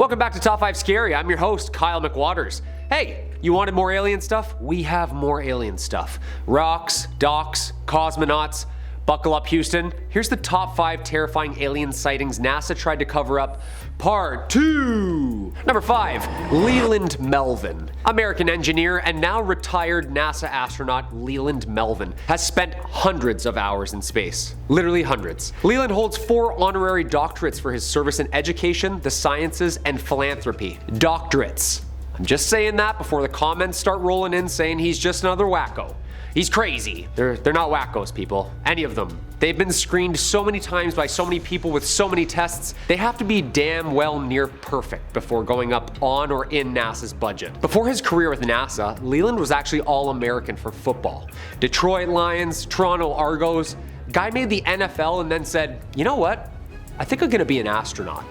Welcome back to Top 5 Scary. I'm your host, Kyle McWaters. Hey, you wanted more alien stuff? We have more alien stuff. Rocks, docks, cosmonauts. Buckle up, Houston. Here's the top 5 terrifying alien sightings NASA tried to cover up. Part 2. Number 5. Leland Melvin. American engineer and now retired NASA astronaut Leland Melvin has spent hundreds of hours in space. Literally hundreds. Leland holds 4 honorary doctorates for his service in education, the sciences, and philanthropy. Doctorates. I'm just saying that before the comments start rolling in saying he's just another wacko. He's crazy. They're not wackos, people. Any of them. They've been screened so many times by so many people with so many tests, they have to be damn well near perfect before going up on or in NASA's budget. Before his career with NASA, Leland was actually All-American for football. Detroit Lions, Toronto Argos. Guy made the NFL and then said, you know what? I think I'm gonna be an astronaut.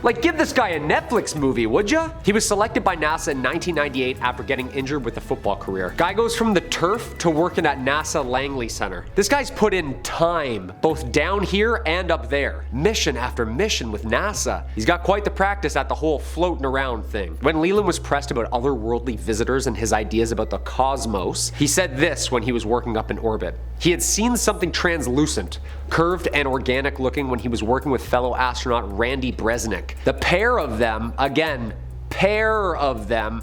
Like, give this guy a Netflix movie, would ya? He was selected by NASA in 1998 after getting injured with a football career. Guy goes from the turf to working at NASA Langley Center. This guy's put in time, both down here and up there. Mission after mission with NASA. He's got quite the practice at the whole floating around thing. When Leland was pressed about otherworldly visitors and his ideas about the cosmos, he said this when he was working up in orbit. He had seen something translucent, curved and organic looking when he was working with fellow astronaut Randy Bresnik. The pair of them,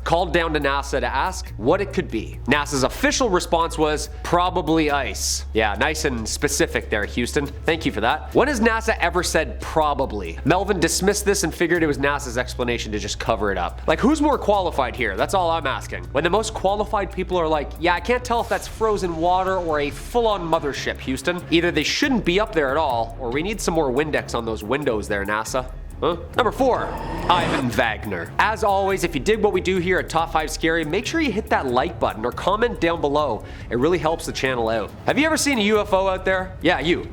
called down to NASA to ask what it could be. NASA's official response was, probably ice. Yeah, nice and specific there, Houston. Thank you for that. When has NASA ever said probably? Melvin dismissed this and figured it was NASA's explanation to just cover it up. Like, who's more qualified here? That's all I'm asking. When the most qualified people are like, yeah, I can't tell if that's frozen water or a full-on mothership, Houston. Either they shouldn't be up there at all, or we need some more Windex on those windows there, NASA. Huh? Number 4. Ivan Vagner. As always, if you dig what we do here at Top 5 Scary, make sure you hit that like button or comment down below. It really helps the channel out. Have you ever seen a UFO out there? Yeah, you.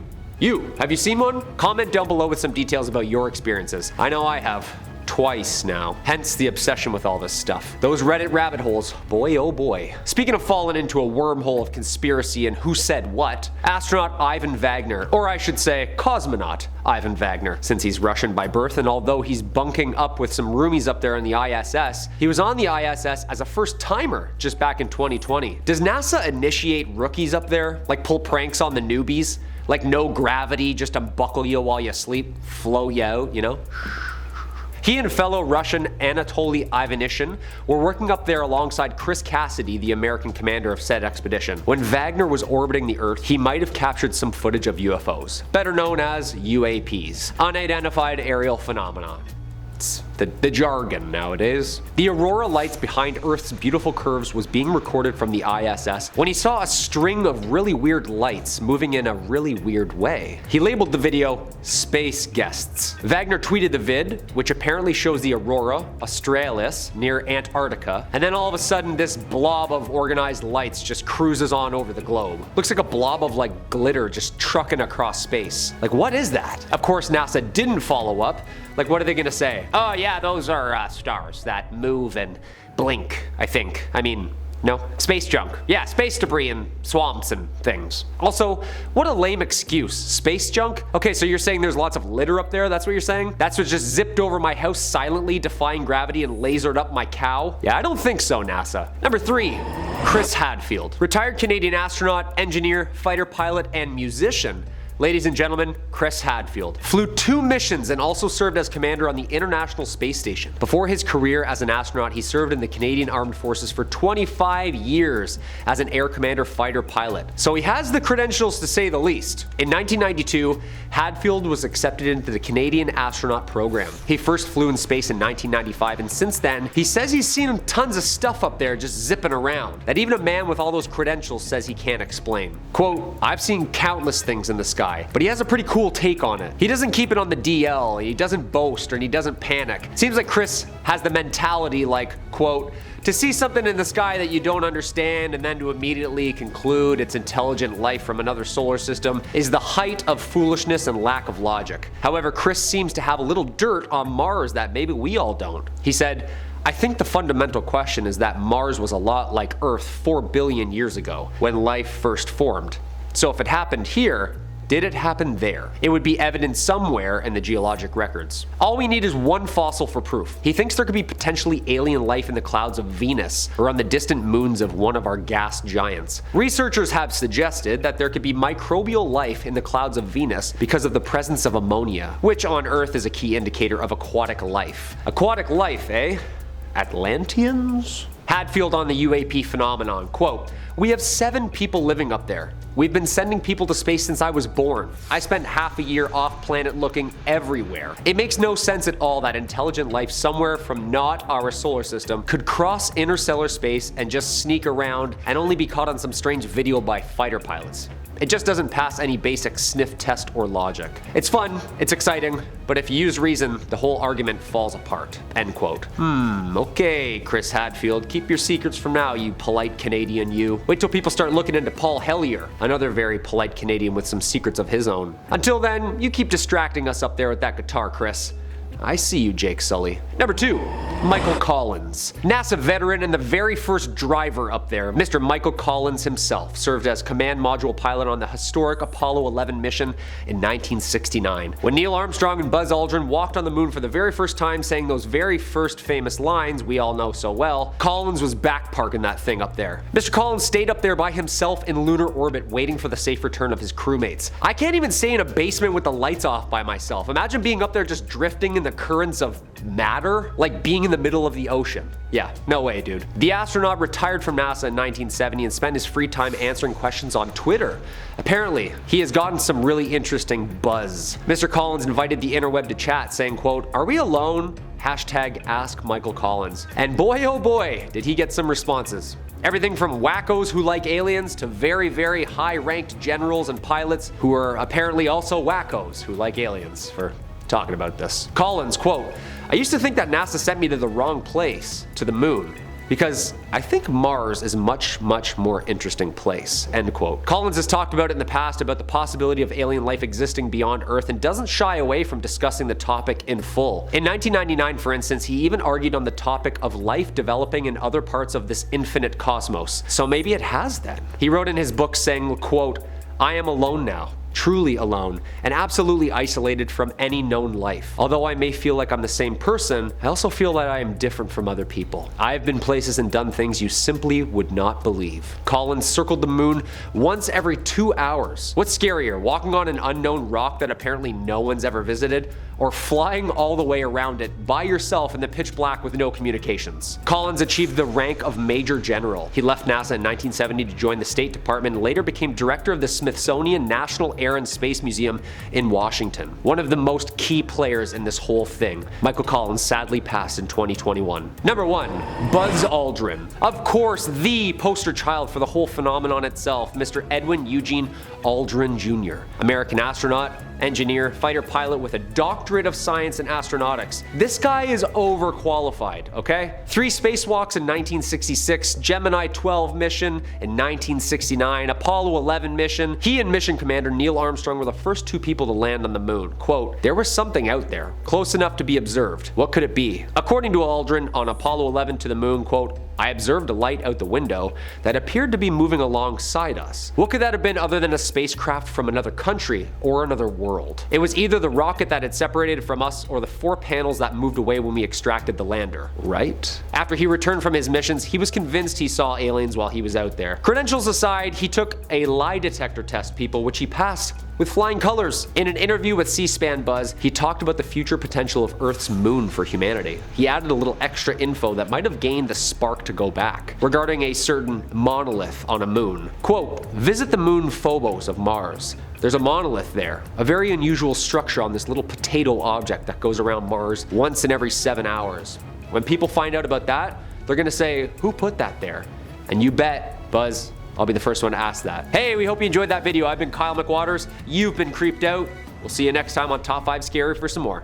Have you seen one? Comment down below with some details about your experiences. I know I have. Twice now. Hence the obsession with all this stuff. Those Reddit rabbit holes, boy oh boy. Speaking of falling into a wormhole of conspiracy and who said what, astronaut Ivan Vagner, or I should say cosmonaut Ivan Vagner, since he's Russian by birth, and although he's bunking up with some roomies up there in the ISS, he was on the ISS as a first timer just back in 2020. Does NASA initiate rookies up there? Like pull pranks on the newbies? Like no gravity, just unbuckle you while you sleep, flow you out, you know? He and fellow Russian Anatoly Ivanishin were working up there alongside Chris Cassidy, the American commander of said expedition. When Vagner was orbiting the Earth, he might have captured some footage of UFOs, better known as UAPs, unidentified aerial phenomena. It's the jargon nowadays. The aurora lights behind Earth's beautiful curves was being recorded from the ISS when he saw a string of really weird lights moving in a really weird way. He labeled the video Space Guests. Vagner tweeted the vid, which apparently shows the aurora australis near Antarctica, and then all of a sudden this blob of organized lights just cruises on over the globe. Looks like a blob of like glitter just trucking across space. Like, what is that? Of course NASA didn't follow up. Like, what are they gonna say? Oh yeah, those are stars that move and blink, I think. I mean, no? Space junk. Yeah, space debris and swamps and things. Also, what a lame excuse. Space junk? Okay, so you're saying there's lots of litter up there? That's what you're saying? That's what just zipped over my house silently, defying gravity and lasered up my cow? Yeah, I don't think so, NASA. Number 3. Chris Hadfield. Retired Canadian astronaut, engineer, fighter pilot, and musician. Ladies and gentlemen, Chris Hadfield flew 2 missions and also served as commander on the International Space Station. Before his career as an astronaut, he served in the Canadian Armed Forces for 25 years as an air commander fighter pilot. So he has the credentials to say the least. In 1992, Hadfield was accepted into the Canadian astronaut program. He first flew in space in 1995, and since then, he says he's seen tons of stuff up there just zipping around that even a man with all those credentials says he can't explain. Quote, I've seen countless things in the sky, but he has a pretty cool take on it. He doesn't keep it on the DL, he doesn't boast, and he doesn't panic. Seems like Chris has the mentality like, quote, to see something in the sky that you don't understand and then to immediately conclude it's intelligent life from another solar system is the height of foolishness and lack of logic. However, Chris seems to have a little dirt on Mars that maybe we all don't. He said, I think the fundamental question is that Mars was a lot like Earth 4 billion years ago when life first formed. So if it happened here, Did it happen there? It would be evident somewhere in the geologic records. All we need is one fossil for proof. He thinks there could be potentially alien life in the clouds of Venus or on the distant moons of one of our gas giants. Researchers have suggested that there could be microbial life in the clouds of Venus because of the presence of ammonia, which on Earth is a key indicator of aquatic life. Aquatic life, eh? Atlanteans? Hadfield on the UAP phenomenon, quote, "We have 7 people living up there. We've been sending people to space since I was born. I spent half a year off planet looking everywhere. It makes no sense at all that intelligent life somewhere from not our solar system could cross interstellar space and just sneak around and only be caught on some strange video by fighter pilots. It just doesn't pass any basic sniff test or logic. It's fun, it's exciting, but if you use reason, the whole argument falls apart." End quote. Okay, Chris Hadfield, keep your secrets from now, you polite Canadian you. Wait till people start looking into Paul Hellyer, another very polite Canadian with some secrets of his own. Until then, you keep distracting us up there with that guitar, Chris. I see you, Jake Sully. Number 2, Michael Collins. NASA veteran and the very first driver up there, Mr. Michael Collins himself served as command module pilot on the historic Apollo 11 mission in 1969. When Neil Armstrong and Buzz Aldrin walked on the moon for the very first time, saying those very first famous lines we all know so well, Collins was back parking that thing up there. Mr. Collins stayed up there by himself in lunar orbit waiting for the safe return of his crewmates. I can't even stay in a basement with the lights off by myself. Imagine being up there just drifting in the currents of matter, like being in the middle of the ocean. Yeah, no way, dude. The astronaut retired from NASA in 1970 and spent his free time answering questions on Twitter. Apparently, he has gotten some really interesting buzz. Mr. Collins invited the interweb to chat, saying, quote, "Are we alone? Hashtag Ask Michael Collins." And boy oh boy, did he get some responses. Everything from wackos who like aliens to very, very high-ranked generals and pilots who are apparently also wackos who like aliens for talking about this. Collins, quote, "I used to think that NASA sent me to the wrong place, to the moon, because I think Mars is a much more interesting place." End quote. Collins has talked about it in the past about the possibility of alien life existing beyond Earth and doesn't shy away from discussing the topic in full. In 1999, for instance, he even argued on the topic of life developing in other parts of this infinite cosmos. So maybe it has then. He wrote in his book saying, quote, "I am alone now. Truly alone, and absolutely isolated from any known life. Although I may feel like I'm the same person, I also feel that I am different from other people. I have been places and done things you simply would not believe." Collins circled the moon once every 2 hours. What's scarier, walking on an unknown rock that apparently no one's ever visited, or flying all the way around it by yourself in the pitch black with no communications? Collins achieved the rank of Major General. He left NASA in 1970 to join the State Department and later became director of the Smithsonian National Air and Space Museum in Washington. One of the most key players in this whole thing. Michael Collins sadly passed in 2021. Number 1, Buzz Aldrin. Of course, the poster child for the whole phenomenon itself, Mr. Edwin Eugene Aldrin Jr. American astronaut, engineer, fighter pilot with a doctorate of science and astronautics. This guy is overqualified, okay? 3 spacewalks in 1966, Gemini 12 mission in 1969, Apollo 11 mission. He and mission commander Neil Armstrong were the first 2 people to land on the moon. Quote, "There was something out there, close enough to be observed. What could it be?" According to Aldrin, on Apollo 11 to the moon, quote, "I observed a light out the window that appeared to be moving alongside us. What could that have been other than a spacecraft from another country or another world? It was either the rocket that had separated from us or the 4 panels that moved away when we extracted the lander, right?" After he returned from his missions, he was convinced he saw aliens while he was out there. Credentials aside, he took a lie detector test, people, which he passed with flying colors. In an interview with C-SPAN Buzz, he talked about the future potential of Earth's moon for humanity. He added a little extra info that might have gained the spark to go back, regarding a certain monolith on a moon. Quote, "Visit the moon Phobos of Mars. There's a monolith there, a very unusual structure on this little potato object that goes around Mars once in every 7 hours. When people find out about that, they're gonna say, 'Who put that there?' And you bet, Buzz, I'll be the first one to ask that." Hey, we hope you enjoyed that video. I've been Kyle McWaters. You've been creeped out. We'll see you next time on Top 5 Scary for some more.